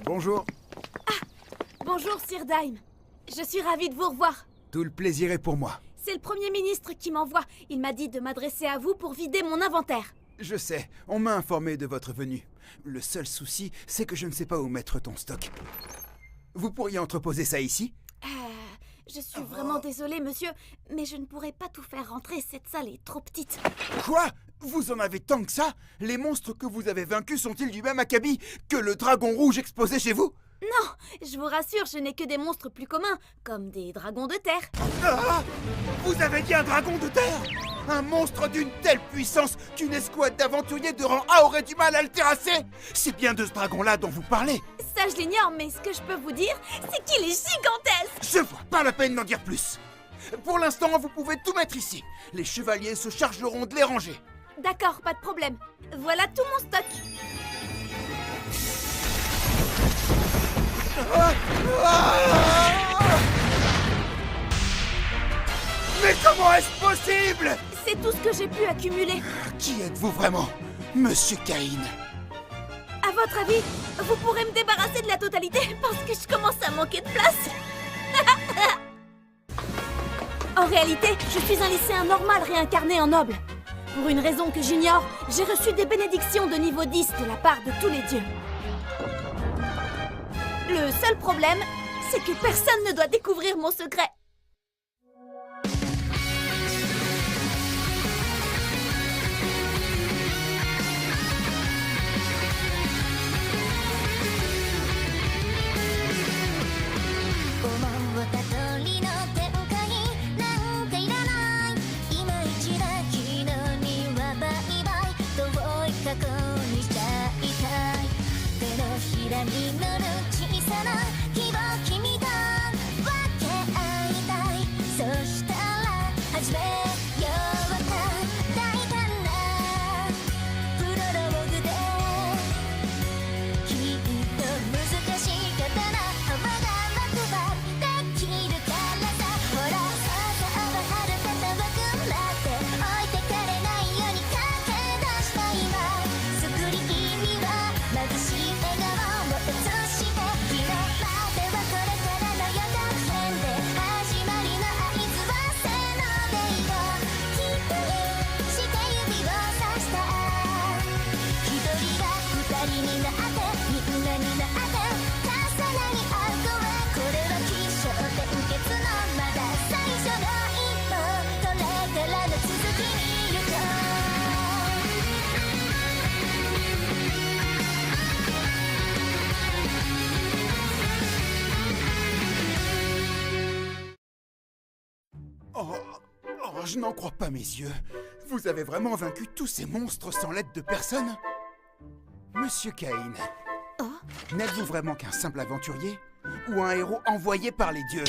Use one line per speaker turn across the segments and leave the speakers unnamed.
Bonjour.
Bonjour, Sir Dime. Je suis ravie de vous revoir.
Tout le plaisir est pour moi.
C'est le Premier ministre qui m'envoie. Il m'a dit de m'adresser à vous pour vider mon inventaire.
Je sais, on m'a informé de votre venue. Le seul souci, c'est que je ne sais pas où mettre ton stock. Vous pourriez entreposer ça ici?
Je suis vraiment désolée, monsieur, mais je ne pourrai pas tout faire rentrer. Cette salle est trop petite.
Quoi? Vous en avez tant que ça? Les monstres que vous avez vaincus sont-ils du même acabit que le dragon rouge exposé chez vous?
Non, je vous rassure, je n'ai que des monstres plus communs, comme des dragons de terre.
Ah! Vous avez dit un dragon de terre? Un monstre d'une telle puissance qu'une escouade d'aventuriers de rang A aurait du mal à le terrasser? C'est bien de ce dragon-là dont vous parlez.
Ça, je l'ignore, mais ce que je peux vous dire, c'est qu'il est gigantesque.
Je vois pas la peine d'en dire plus. Pour l'instant, vous pouvez tout mettre ici. Les chevaliers se chargeront de les ranger.
D'accord, pas de problème. Voilà tout mon stock.
Mais comment est-ce possible?
C'est tout ce que j'ai pu accumuler.
Qui êtes-vous vraiment, Monsieur Caïn?
À votre avis, vous pourrez me débarrasser de la totalité parce que je commence à manquer de place. En réalité, je suis un lycéen normal réincarné en noble. Pour une raison que j'ignore, j'ai reçu des bénédictions de niveau 10 de la part de tous les dieux. Le seul problème, c'est que personne ne doit découvrir mon secret.
Je n'en crois pas mes yeux. Vous avez vraiment vaincu tous ces monstres sans l'aide de personne? Monsieur Caïn, n'êtes-vous vraiment qu'un simple aventurier? Ou un héros envoyé par les dieux?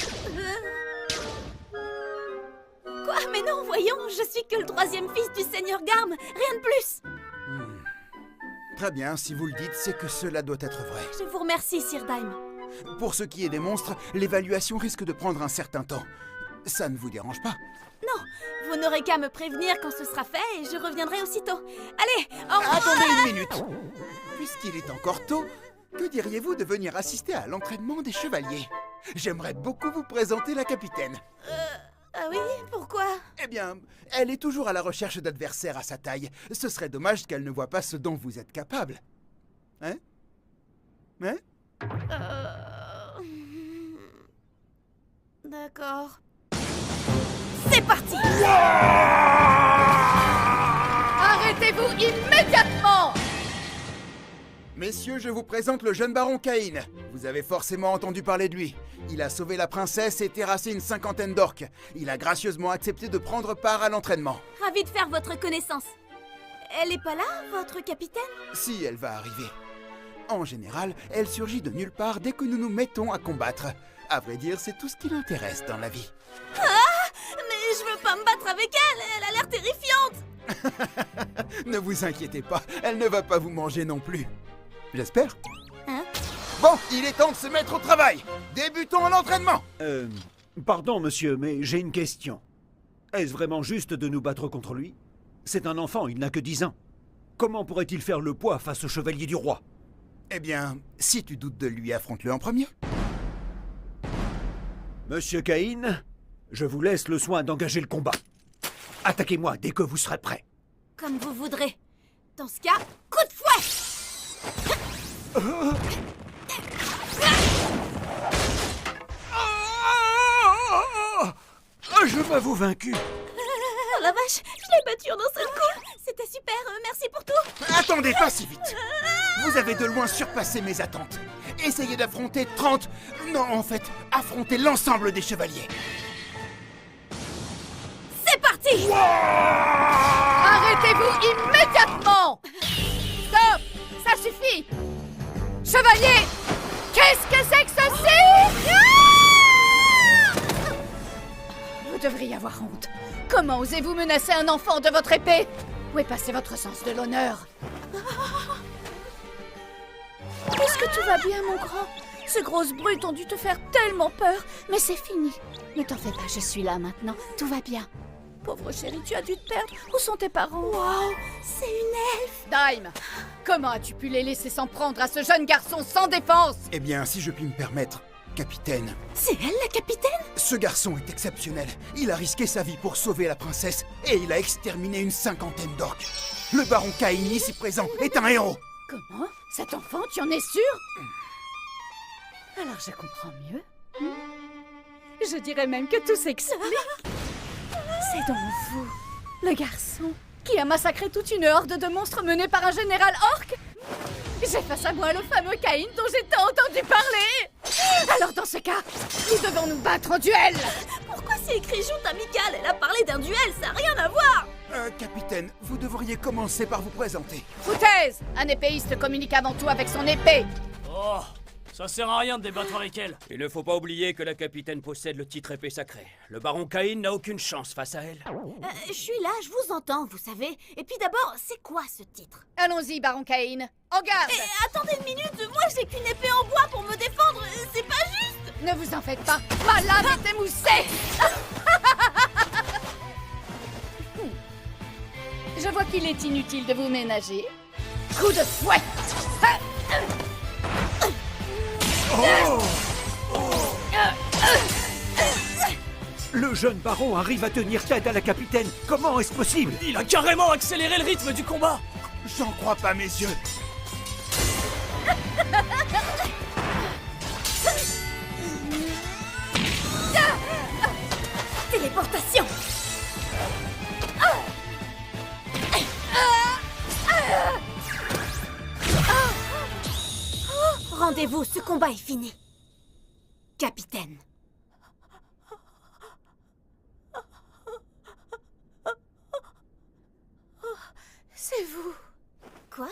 Quoi? Mais non, voyons, je suis que le 3e fils du Seigneur Garm, rien de plus.
Très bien, si vous le dites, c'est que cela doit être vrai.
Je vous remercie, Sir Dime.
Pour ce qui est des monstres, l'évaluation risque de prendre un certain temps. Ça ne vous dérange pas?
Non, vous n'aurez qu'à me prévenir quand ce sera fait et je reviendrai aussitôt. Allez, au revoir.
Attendez une minute. Puisqu'il est encore tôt, que diriez-vous de venir assister à l'entraînement des chevaliers? J'aimerais beaucoup vous présenter la capitaine.
Ah oui, pourquoi?
Eh bien, elle est toujours à la recherche d'adversaires à sa taille. Ce serait dommage qu'elle ne voie pas ce dont vous êtes capable. Hein? Hein?
D'accord. C'est parti!
Arrêtez-vous immédiatement!
Messieurs, je vous présente le jeune baron Caïn. Vous avez forcément entendu parler de lui. Il a sauvé la princesse et terrassé une 50aine d'orques. Il a gracieusement accepté de prendre part à l'entraînement.
Ravi de faire votre connaissance. Elle est pas là, votre capitaine?
Si, elle va arriver. En général, elle surgit de nulle part dès que nous nous mettons à combattre. À vrai dire, c'est tout ce qui l'intéresse dans la vie.
Mais je veux pas me battre avec elle, elle a l'air terrifiante.
Ne vous inquiétez pas, elle ne va pas vous manger non plus. J'espère.
Hein?
Bon, il est temps de se mettre au travail. Débutons l'entraînement.
Pardon, monsieur, mais j'ai une question. Est-ce vraiment juste de nous battre contre lui? C'est un enfant, il n'a que 10 ans. Comment pourrait-il faire le poids face au chevalier du roi?
Eh bien, si tu doutes de lui, affronte-le en premier.
Monsieur Cain, je vous laisse le soin d'engager le combat. Attaquez-moi dès que vous serez prêt.
Comme vous voudrez. Dans ce cas, coup de fouet!
Je m'avoue vaincu.
Oh la vache, je l'ai battu en un seul coup. C'était super, merci pour tout.
Attendez, pas si vite. Vous avez de loin surpassé mes attentes. Essayez d'affronter 30... Non, en fait, affronter l'ensemble des chevaliers.
C'est parti!
Arrêtez-vous immédiatement! Stop! Ça suffit! Chevalier! Qu'est-ce que c'est que ceci? Vous devriez avoir honte. Comment osez-vous menacer un enfant de votre épée? Où est passé votre sens de l'honneur? Est-ce que tout va bien, mon grand? Ces grosses brutes ont dû te faire tellement peur. Mais c'est fini. Ne t'en fais pas, je suis là maintenant. Tout va bien. Pauvre chérie, tu as dû te perdre. Où sont tes parents?
Wow, c'est une elfe!
Daim, comment as-tu pu les laisser s'en prendre à ce jeune garçon sans défense?
Eh bien, si je puis me permettre, capitaine,
C'est elle, la capitaine?
ce garçon est exceptionnel. Il a risqué sa vie pour sauver la princesse et il a exterminé une 50aine d'orques. Le baron Cain, ici présent, est un héros.
Comment? Cet enfant, tu en es sûr? Alors je comprends mieux. Je dirais même que tout s'explique. C'est donc vous, le garçon, qui a massacré toute une horde de monstres menés par un général orc? J'ai face à moi le fameux Cain dont j'ai tant entendu parler. Alors dans ce cas, nous devons nous battre en duel.
Pourquoi c'est écrit joute amicale? Elle a parlé d'un duel, ça n'a rien à voir!
Capitaine, vous devriez commencer par vous présenter.
Foutaise! Un épéiste communique avant tout avec son épée.
Oh, ça sert à rien de débattre avec elle.
Il ne faut pas oublier que la capitaine possède le titre épée sacrée. Le baron Cain n'a aucune chance face à elle.
Je suis là, je vous entends, vous savez. Et puis d'abord, c'est quoi ce titre?
Allons-y, baron Cain. En garde!
Attendez une minute, moi j'ai qu'une épée en bois pour me défendre, c'est pas juste!
Ne vous en faites pas, ma lame est émoussée. Je vois qu'il est inutile de vous ménager. Coup de fouet!
Le jeune baron arrive à tenir tête à la capitaine. Comment est-ce possible?
Il a carrément accéléré le rythme du combat.
J'en crois pas mes yeux.
Téléportation! Rendez-vous, ce combat est fini. Capitaine.
C'est vous.
Quoi?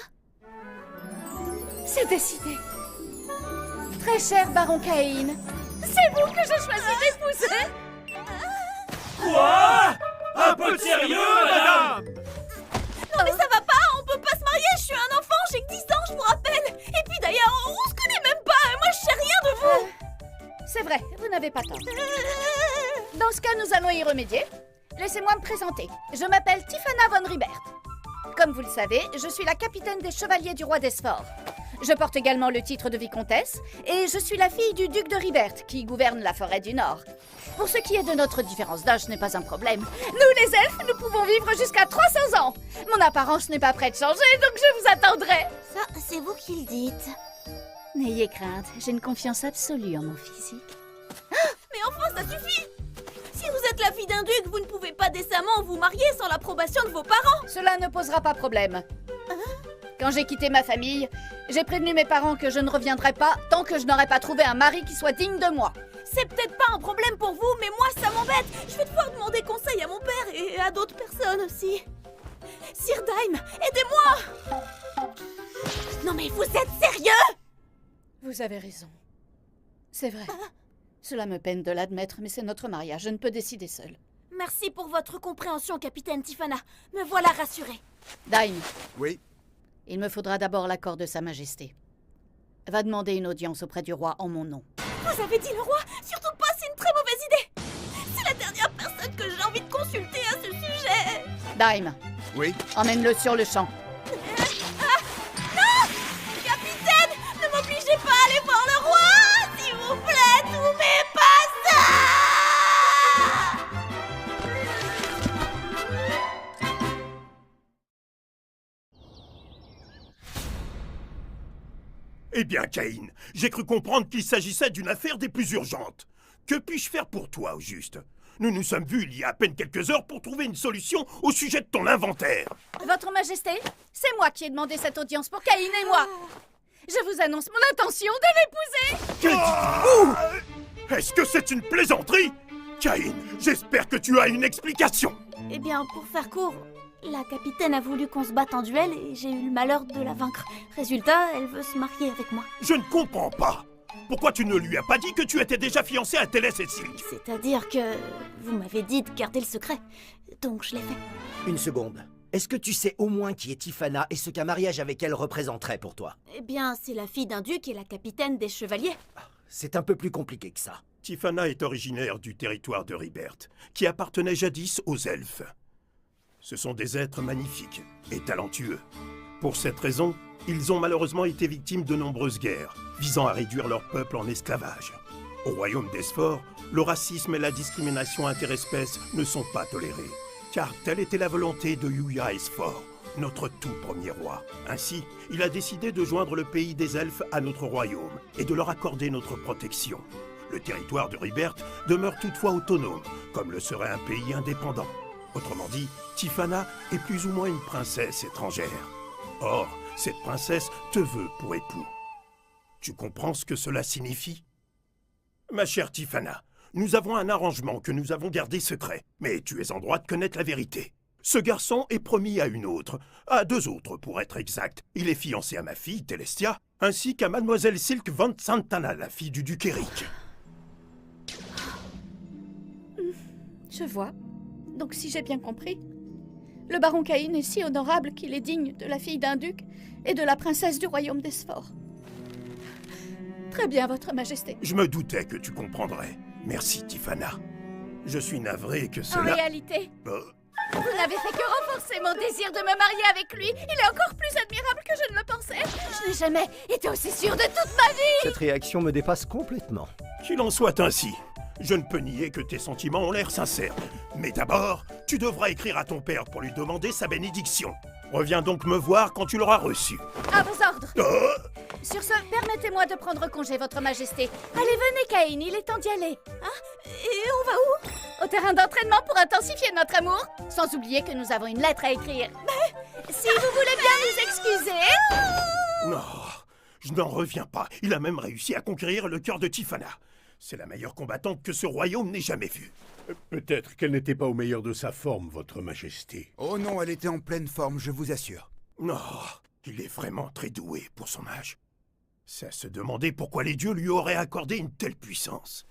C'est décidé. Très cher baron Cain, c'est vous que je choisis d'épouser.
Quoi? Un peu de sérieux, madame?
Non mais ça va pas, on peut pas se marier, je suis un enfant, j'ai que 10 ans, je vous rappelle. Et puis d'ailleurs, on se connaît même pas, et moi je sais rien de vous.
C'est vrai, vous n'avez pas tort. Dans ce cas, nous allons y remédier. Laissez-moi me présenter. Je m'appelle Tiffana von Ribert. Comme vous le savez, je suis la capitaine des chevaliers du roi d'Esfort. Je porte également le titre de vicomtesse et je suis la fille du duc de Ribert qui gouverne la forêt du Nord. Pour ce qui est de notre différence d'âge, ce n'est pas un problème. Nous les elfes, nous pouvons vivre jusqu'à 300 ans. Mon apparence n'est pas prête de changer, donc je vous attendrai.
Ça, c'est vous qui le dites.
N'ayez crainte, j'ai une confiance absolue en mon physique.
Mais enfin, ça suffit! Si vous êtes la fille d'un duc, vous ne pouvez pas décemment vous marier sans l'approbation de vos parents!
Cela ne posera pas problème. Quand j'ai quitté ma famille, j'ai prévenu mes parents que je ne reviendrai pas tant que je n'aurai pas trouvé un mari qui soit digne de moi.
C'est peut-être pas un problème pour vous, mais moi, ça m'embête! Je vais devoir demander conseil à mon père et à d'autres personnes aussi. Sir Daim, aidez-moi! Non mais vous êtes sérieux?
Vous avez raison. C'est vrai. Cela me peine de l'admettre, mais c'est notre mariage. Je ne peux décider seule.
Merci pour votre compréhension, capitaine Tiffana. Me voilà rassurée.
Daim,
Oui.
il me faudra d'abord l'accord de Sa Majesté. Va demander une audience auprès du roi en mon nom.
Vous avez dit le roi? Surtout pas, c'est une très mauvaise idée! C'est la dernière personne que j'ai envie de consulter à ce sujet!
Daim,
Oui.
emmène-le sur le champ.
Capitaine!
Eh bien, Caïn, j'ai cru comprendre qu'il s'agissait d'une affaire des plus urgentes. Que puis-je faire pour toi, au juste? Nous nous sommes vus il y a à peine quelques heures pour trouver une solution au sujet de ton inventaire.
Votre Majesté, c'est moi qui ai demandé cette audience pour Caïn et moi. Je vous annonce mon intention de l'épouser.
Que dites-vous? Est-ce que c'est une plaisanterie? Caïn, j'espère que tu as une explication.
Eh bien, pour faire court, la capitaine a voulu qu'on se batte en duel et j'ai eu le malheur de la vaincre. Résultat, elle veut se marier avec moi.
Je ne comprends pas. Pourquoi tu ne lui as pas dit que tu étais déjà fiancé à Télès et Silk?
C'est-à-dire que vous m'avez dit de garder le secret, donc je l'ai fait.
Une seconde. Est-ce que tu sais au moins qui est Tiffana et ce qu'un mariage avec elle représenterait pour toi?
Eh bien, c'est la fille d'un duc et la capitaine des chevaliers.
C'est un peu plus compliqué que ça.
Tiffana est originaire du territoire de Ribert, qui appartenait jadis aux elfes. Ce sont des êtres magnifiques et talentueux. Pour cette raison, ils ont malheureusement été victimes de nombreuses guerres, visant à réduire leur peuple en esclavage. Au royaume d'Esphore, le racisme et la discrimination interespèces ne sont pas tolérés, car telle était la volonté de Yuya Esphore, notre tout premier roi. Ainsi, il a décidé de joindre le pays des elfes à notre royaume et de leur accorder notre protection. Le territoire de Ribert demeure toutefois autonome, comme le serait un pays indépendant. Autrement dit, Tiffana est plus ou moins une princesse étrangère. Or, cette princesse te veut pour époux. Tu comprends ce que cela signifie? Ma chère Tiffana, nous avons un arrangement que nous avons gardé secret, mais tu es en droit de connaître la vérité. Ce garçon est promis à une autre, à deux autres pour être exact. Il est fiancé à ma fille, Telestia, ainsi qu'à mademoiselle Silk Van Santana, la fille du duc Eric.
Je vois. Donc si j'ai bien compris, le baron Caïn est si honorable qu'il est digne de la fille d'un duc et de la princesse du royaume d'Esphore. Très bien, votre majesté.
Je me doutais que tu comprendrais. Merci, Tiffana. Je suis navré que
En
cela...
réalité, vous n'avez fait que renforcer mon désir de me marier avec lui. Il est encore plus admirable que je ne le pensais. Je n'ai jamais été aussi sûre de toute ma vie.
Cette réaction me dépasse complètement.
Qu'il en soit ainsi. Je ne peux nier que tes sentiments ont l'air sincères. Mais d'abord, tu devras écrire à ton père pour lui demander sa bénédiction. Reviens donc me voir quand tu l'auras reçu.
À vos ordres. Sur ce, permettez-moi de prendre congé, votre majesté. Allez, venez, Caïn, il est temps d'y aller.
Et on va où?
Au terrain d'entraînement pour intensifier notre amour. Sans oublier que nous avons une lettre à écrire. Si vous voulez bien nous excuser.
Non, je n'en reviens pas. Il a même réussi à conquérir le cœur de Tiffana. C'est la meilleure combattante que ce royaume n'ait jamais vue.
Peut-être qu'elle n'était pas au meilleur de sa forme, votre majesté.
Oh non, elle était en pleine forme, je vous assure.
Non, il est vraiment très doué pour son âge. C'est à se demander pourquoi les dieux lui auraient accordé une telle puissance.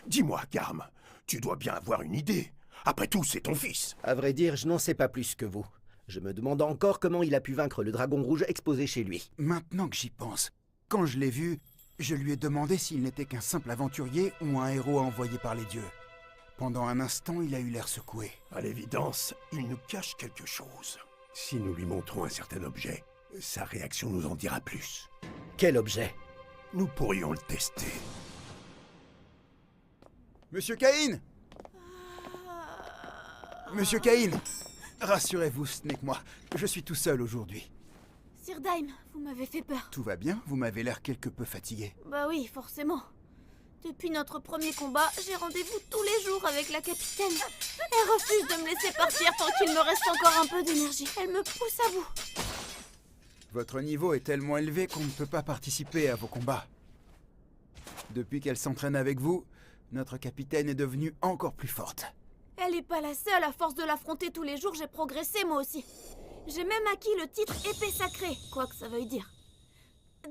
Dis-moi, Garm, tu dois bien avoir une idée. Après tout, c'est ton fils.
À vrai dire, je n'en sais pas plus que vous. Je me demande encore comment il a pu vaincre le dragon rouge exposé chez lui.
Maintenant que j'y pense, quand je l'ai vu, je lui ai demandé s'il n'était qu'un simple aventurier ou un héros envoyé par les dieux. Pendant un instant, il a eu l'air secoué.
À l'évidence, il nous cache quelque chose.
Si nous lui montrons un certain objet, sa réaction nous en dira plus.
Quel objet?
Nous pourrions le tester.
Monsieur Caïn! Monsieur Caïn! Rassurez-vous, ce n'est que moi. Je suis tout seul aujourd'hui.
Sir Daim, vous m'avez fait peur.
Tout va bien? Vous m'avez l'air quelque peu fatigué.
Bah oui, forcément. Depuis notre premier combat, j'ai rendez-vous tous les jours avec la capitaine. Elle refuse de me laisser partir tant qu'il me reste encore un peu d'énergie. Elle me pousse à bout.
Votre niveau est tellement élevé qu'on ne peut pas participer à vos combats. Depuis qu'elle s'entraîne avec vous, notre capitaine est devenue encore plus forte.
Elle n'est pas la seule, à force de l'affronter tous les jours, j'ai progressé moi aussi. J'ai même acquis le titre épée sacrée, quoi que ça veuille dire.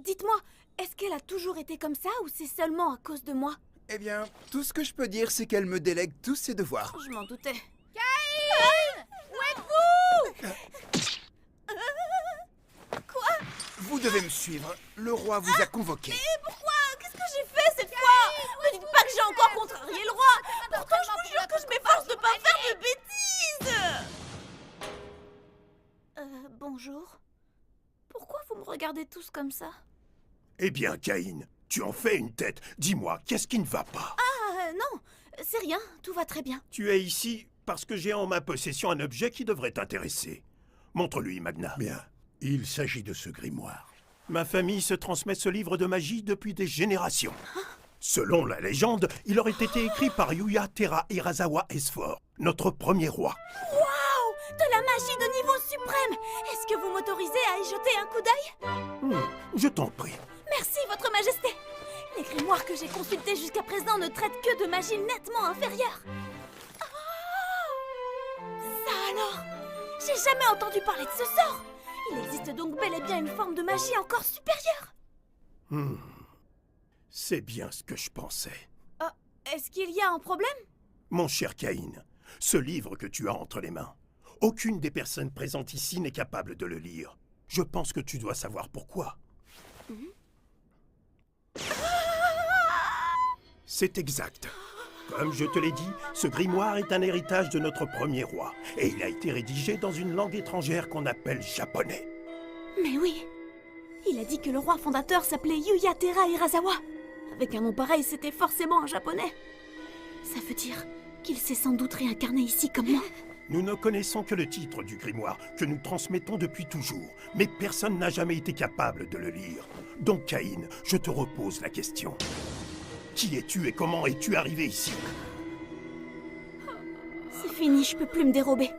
Dites-moi, est-ce qu'elle a toujours été comme ça ou c'est seulement à cause de moi?
Eh bien, tout ce que je peux dire, c'est qu'elle me délègue tous ses devoirs.
Je m'en doutais.
Caïn! Où êtes-vous?
Quoi?
Vous devez me suivre. Le roi vous a convoqué.
Mais pourquoi? Qu'est-ce que j'ai fait cette fois? Ne dites pas que j'ai encore contrarié le roi. Pourtant, je vous jure que je m'efforce de pas faire de bêtises. Bonjour. Pourquoi vous me regardez tous comme ça?
Eh bien, Caïn, tu en fais une tête. Dis-moi, qu'est-ce qui ne va pas?
Ah, non, c'est rien, tout va très bien.
Tu es ici parce que j'ai en ma possession un objet qui devrait t'intéresser. Montre-lui, Magna.
Bien, il s'agit de ce grimoire.
Ma famille se transmet ce livre de magie depuis des générations. Selon la légende, il aurait été écrit par Yuya-Tera Hirasawa Esfor, notre premier roi.
Waouh! De la magie de niveau suprême! Est-ce que vous m'autorisez à y jeter un coup d'œil?
Je t'en prie.
Merci, votre majesté! Les grimoires que j'ai consultés jusqu'à présent ne traitent que de magie nettement inférieure. Ah! Ça alors! J'ai jamais entendu parler de ce sort! Il existe donc bel et bien une forme de magie encore supérieure!
C'est bien ce que je pensais.
Est-ce qu'il y a un problème?
Mon cher Caïn, ce livre que tu as entre les mains, aucune des personnes présentes ici n'est capable de le lire. Je pense que tu dois savoir pourquoi. C'est exact. Comme je te l'ai dit, ce grimoire est un héritage de notre premier roi, et il a été rédigé dans une langue étrangère qu'on appelle japonais.
Mais oui! Il a dit que le roi fondateur s'appelait Yuya-Tera Hirasawa. Avec un nom pareil, c'était forcément un japonais. Ça veut dire qu'il s'est sans doute réincarné ici comme moi.
Nous ne connaissons que le titre du grimoire, que nous transmettons depuis toujours, mais personne n'a jamais été capable de le lire. Donc Caïn, je te repose la question. Qui es-tu et comment es-tu arrivé ici?
C'est fini, je peux plus me dérober.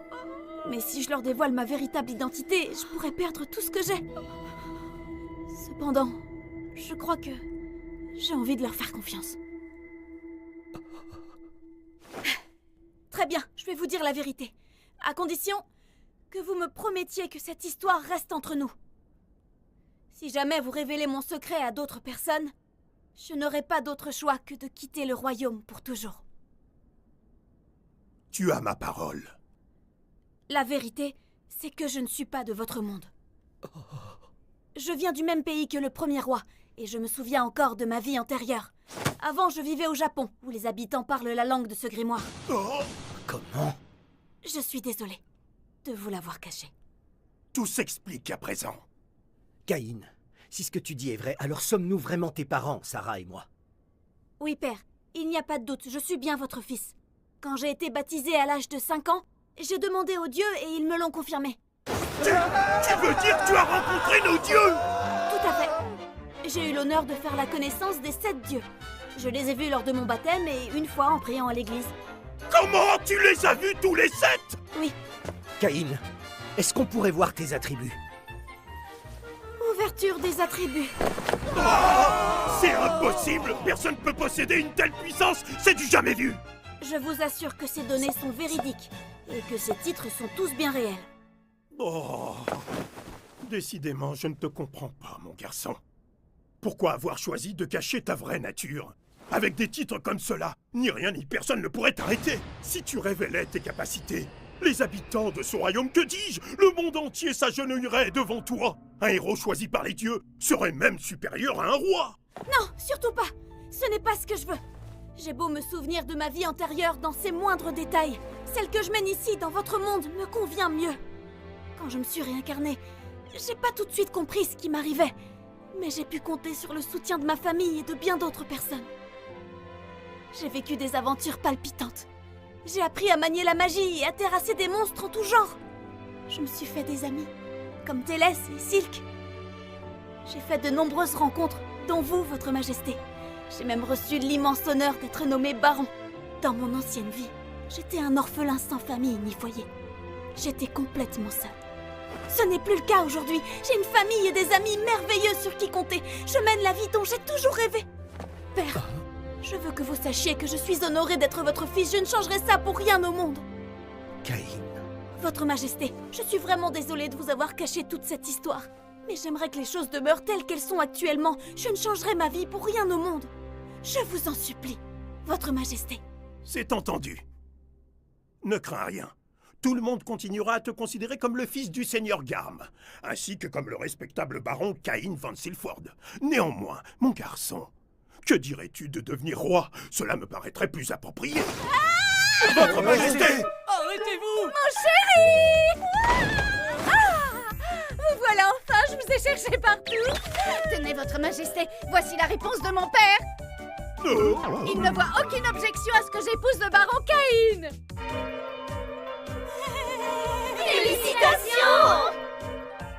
Mais si je leur dévoile ma véritable identité, je pourrais perdre tout ce que j'ai. Cependant, je crois que j'ai envie de leur faire confiance. Très bien, je vais vous dire la vérité. À condition que vous me promettiez que cette histoire reste entre nous. Si jamais vous révélez mon secret à d'autres personnes, je n'aurai pas d'autre choix que de quitter le royaume pour toujours.
Tu as ma parole.
La vérité, c'est que je ne suis pas de votre monde. Je viens du même pays que le premier roi, et je me souviens encore de ma vie antérieure. Avant, je vivais au Japon, où les habitants parlent la langue de ce grimoire.
Comment?
Je suis désolée de vous l'avoir caché.
Tout s'explique à présent.
Caïn, si ce que tu dis est vrai, alors sommes-nous vraiment tes parents, Sarah et moi?
Oui, père, il n'y a pas de doute, je suis bien votre fils. Quand j'ai été baptisée à l'âge de 5 ans, j'ai demandé aux dieux et ils me l'ont confirmé.
Tu veux dire que tu as rencontré nos dieux?
Tout à fait. J'ai eu l'honneur de faire la connaissance des 7 dieux. Je les ai vus lors de mon baptême et une fois en priant à l'église.
Comment? Tu les as vus tous les 7?
Oui.
Caïn, est-ce qu'on pourrait voir tes attributs?
Ouverture des attributs.
C'est impossible! Personne ne peut posséder une telle puissance! C'est du jamais vu!
Je vous assure que ces données sont véridiques et que ces titres sont tous bien réels.
Oh, décidément, je ne te comprends pas, mon garçon. Pourquoi avoir choisi de cacher ta vraie nature? Avec des titres comme cela, ni rien ni personne ne pourrait t'arrêter. Si tu révélais tes capacités, les habitants de ce royaume, que dis-je, le monde entier s'agenouillerait devant toi. Un héros choisi par les dieux serait même supérieur à un roi.
Non, surtout pas. Ce n'est pas ce que je veux. J'ai beau me souvenir de ma vie antérieure dans ses moindres détails, celle que je mène ici dans votre monde me convient mieux. Quand je me suis réincarnée, j'ai pas tout de suite compris ce qui m'arrivait, mais j'ai pu compter sur le soutien de ma famille et de bien d'autres personnes. J'ai vécu des aventures palpitantes. J'ai appris à manier la magie et à terrasser des monstres en tout genre. Je me suis fait des amis, comme Télès et Silk. J'ai fait de nombreuses rencontres, dont vous, votre majesté. J'ai même reçu l'immense honneur d'être nommé baron. Dans mon ancienne vie, j'étais un orphelin sans famille ni foyer. J'étais complètement seule. Ce n'est plus le cas aujourd'hui. J'ai une famille et des amis merveilleux sur qui compter. Je mène la vie dont j'ai toujours rêvé. Père, je veux que vous sachiez que je suis honorée d'être votre fils. Je ne changerai ça pour rien au monde.
Caïn.
Votre majesté, je suis vraiment désolée de vous avoir caché toute cette histoire. Mais j'aimerais que les choses demeurent telles qu'elles sont actuellement. Je ne changerai ma vie pour rien au monde. Je vous en supplie, votre majesté.
C'est entendu. Ne crains rien. Tout le monde continuera à te considérer comme le fils du seigneur Garm, ainsi que comme le respectable baron Caïn von Silford. Néanmoins, mon garçon, que dirais-tu de devenir roi? Cela me paraîtrait plus approprié. Votre majesté!
Arrêtez-vous!
Mon chéri! Vous voilà enfin, je vous ai cherché partout. Tenez, votre majesté, voici la réponse de mon père. Il ne voit aucune objection à ce que j'épouse le baron Caïn.
Félicitations!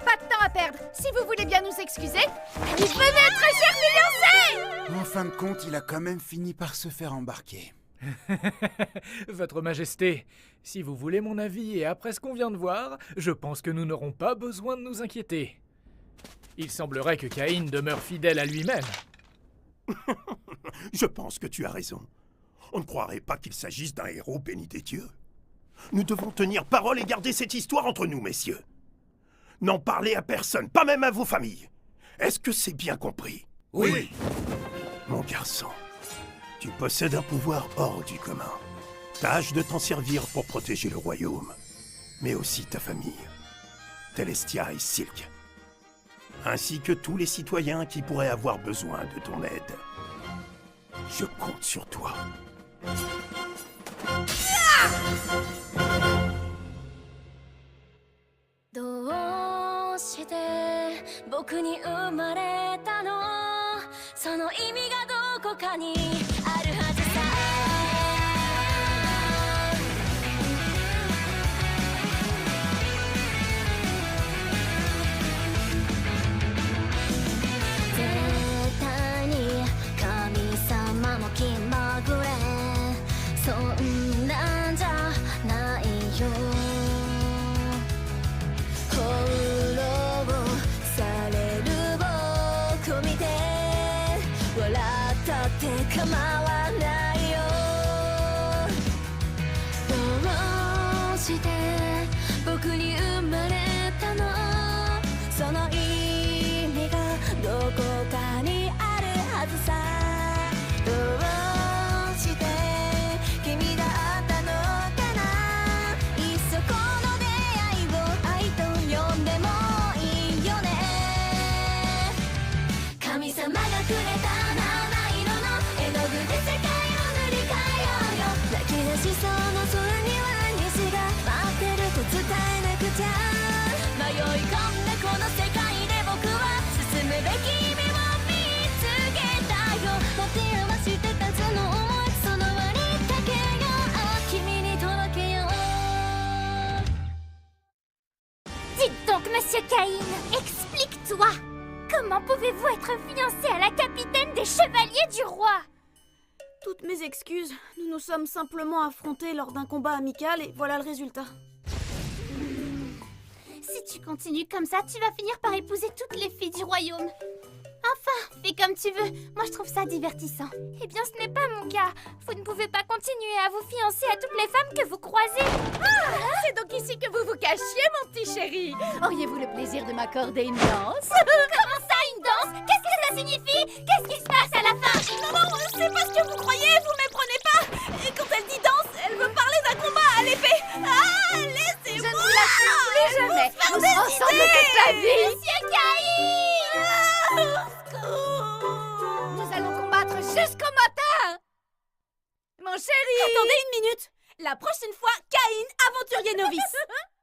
Pas de temps à à perdre. Si vous voulez bien nous excuser, allez, venez, très cher fiancé!
En fin de compte, il a quand même fini par se faire embarquer.
Votre Majesté, si vous voulez mon avis et après ce qu'on vient de voir, je pense que nous n'aurons pas besoin de nous inquiéter. Il semblerait que Caïn demeure fidèle à lui-même.
Je pense que tu as raison. On ne croirait pas qu'il s'agisse d'un héros béni des dieux. Nous devons tenir parole et garder cette histoire entre nous, messieurs. N'en parlez à personne, pas même à vos familles. Est-ce que c'est bien compris?
Oui.
Mon garçon, tu possèdes un pouvoir hors du commun. Tâche de t'en servir pour protéger le royaume, mais aussi ta famille, Telestia et Silk, ainsi que tous les citoyens qui pourraient avoir besoin de ton aide. Je compte sur toi.
Dites donc, Monsieur Caïn, explique-toi! Comment pouvez-vous être fiancé à la capitaine des chevaliers du roi?
Toutes mes excuses. Nous nous sommes simplement affrontés lors d'un combat amical et voilà le résultat.
Si tu continues comme ça, tu vas finir par épouser toutes les filles du royaume. Enfin, fais comme tu veux. Moi, je trouve ça divertissant. Eh bien, ce n'est pas mon cas. Vous ne pouvez pas continuer à vous fiancer à toutes les femmes que vous croisez.
C'est donc ici que vous vous cachiez, mon petit chéri. Auriez-vous le plaisir de m'accorder une danse?
Comment ça, une danse? Qu'est-ce que ça signifie? Qu'est-ce qui se passe à la fin?
Non, c'est pas ce que vous croyez, vous méprenez pas. Et quand elle dit danse, elle veut parler d'un combat à l'épée. Ah,
Je ne
laissez-moi.
vous lâcherai plus jamais. Nous serons ensemble toute la vie.
Monsieur Caïn!
Nous allons combattre jusqu'au matin. Mon chéri.
Attendez une minute. La prochaine fois, Caïn, aventurier novice.